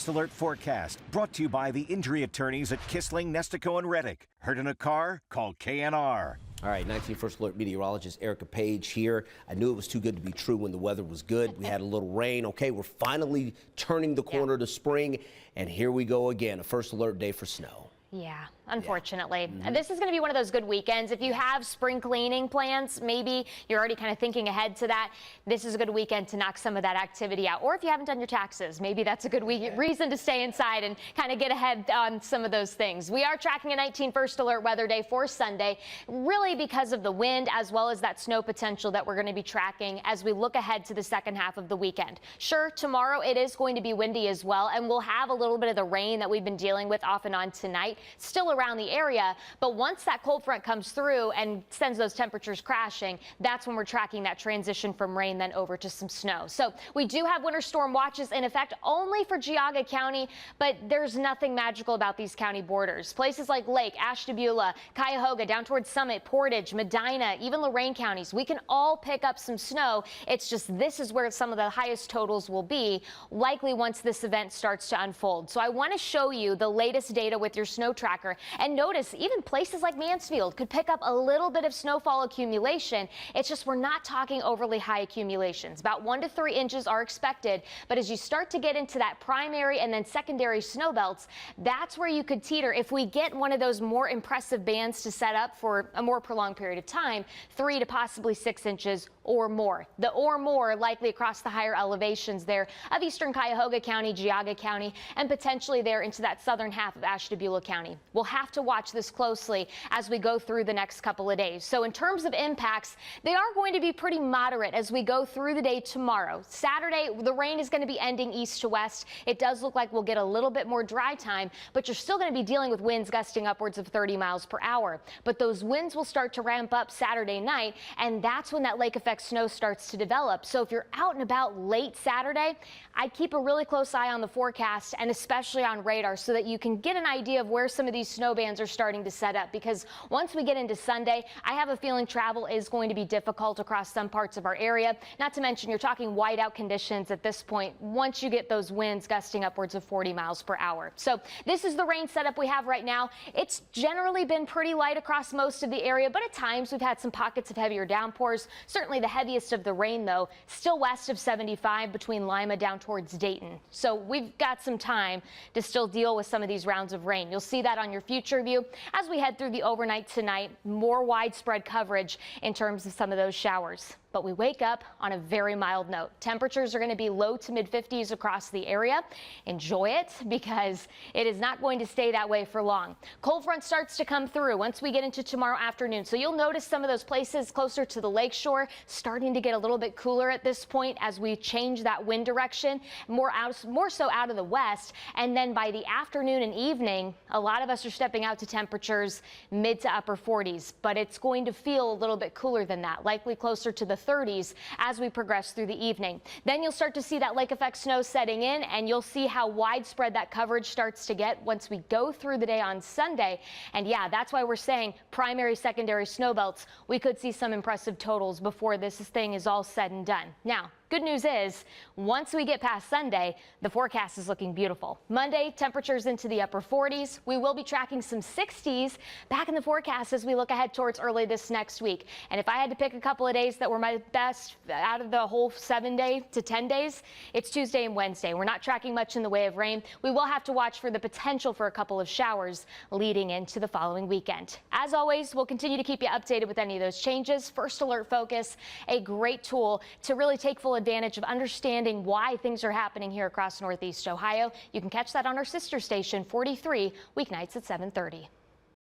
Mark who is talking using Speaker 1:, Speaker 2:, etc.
Speaker 1: First Alert forecast brought to you by the injury attorneys at Kissling, Nestico, and Reddick. Hurt in a car? Call KNR.
Speaker 2: All right, 19 First Alert meteorologist Erica Page here. I knew it was too good to be true when the weather was good. We had a little rain. Okay, we're finally turning the corner to spring, and here we go again, a First Alert day for snow.
Speaker 3: Yeah, unfortunately. This is going to be one of those good weekends. If you have spring cleaning plans, maybe you're already kind of thinking ahead to that. This is a good weekend to knock some of that activity out. Or if you haven't done your taxes, maybe that's a good reason to stay inside and kind of get ahead on some of those things. We are tracking a 19 First Alert weather day for Sunday, really because of the wind as well as that snow potential that we're going to be tracking as we look ahead to the second half of the weekend. Sure, tomorrow it is going to be windy as well, and we'll have a little bit of the rain that we've been dealing with off and on tonight still around the area, but once that cold front comes through and sends those temperatures crashing, that's when we're tracking that transition from rain then over to some snow. So we do have winter storm watches in effect only for Geauga County, but there's nothing magical about these county borders. Places like Lake, Ashtabula, Cuyahoga, down towards Summit, Portage, Medina, even Lorain counties, we can all pick up some snow. It's just this is where some of the highest totals will be, likely once this event starts to unfold. So I want to show you the latest data with your snow tracker. And notice even places like Mansfield could pick up a little bit of snowfall accumulation. It's just we're not talking overly high accumulations. About 1 to 3 inches are expected. But as you start to get into that primary and then secondary snow belts, that's where you could teeter. If we get one of those more impressive bands to set up for a more prolonged period of time, 3 to possibly 6 inches or more. The or more likely across the higher elevations there of eastern Cuyahoga County, Geauga County, and potentially there into that southern half of Ashtabula County. We'll have to watch this closely as we go through the next couple of days. So in terms of impacts, they are going to be pretty moderate as we go through the day tomorrow. Saturday, the rain is going to be ending east to west. It does look like we'll get a little bit more dry time, but you're still going to be dealing with winds gusting upwards of 30 miles per hour. But those winds will start to ramp up Saturday night, and that's when that lake effect snow starts to develop. So if you're out and about late Saturday, I'd keep a really close eye on the forecast and especially on radar so that you can get an idea of where some of these snow bands are starting to set up, because once we get into Sunday, I have a feeling travel is going to be difficult across some parts of our area. Not to mention you're talking whiteout conditions at this point once you get those winds gusting upwards of 40 miles per hour. So this is the rain setup we have right now. It's generally been pretty light across most of the area, but at times we've had some pockets of heavier downpours. Certainly the heaviest of the rain, though, still west of 75 between Lima down towards Dayton. So we've got some time to still deal with some of these rounds of rain. You'll see that on your future view as we head through the overnight tonight. More widespread coverage in terms of some of those showers. But we wake up on a very mild note. Temperatures are going to be low to mid 50s across the area. Enjoy it because it is not going to stay that way for long. Cold front starts to come through once we get into tomorrow afternoon. So you'll notice some of those places closer to the lakeshore starting to get a little bit cooler at this point as we change that wind direction more so out of the west. And then by the afternoon and evening, a lot of us are stepping out to temperatures mid to upper 40s, but it's going to feel a little bit cooler than that, likely closer to the 30s as we progress through the evening. Then you'll start to see that lake effect snow setting in, and you'll see how widespread that coverage starts to get once we go through the day on Sunday. And yeah, that's why we're saying primary, secondary snow belts. We could see some impressive totals before this thing is all said and done. Now, good news is, once we get past Sunday, the forecast is looking beautiful. Monday, temperatures into the upper 40s. We will be tracking some 60s back in the forecast as we look ahead towards early this next week. And if I had to pick a couple of days that were my best out of the whole 7 to 10 days, it's Tuesday and Wednesday. We're not tracking much in the way of rain. We will have to watch for the potential for a couple of showers leading into the following weekend. As always, we'll continue to keep you updated with any of those changes. First Alert Focus, a great tool to really take full advantage of understanding why things are happening here across Northeast Ohio. You can catch that on our sister station 43 weeknights at 7:30.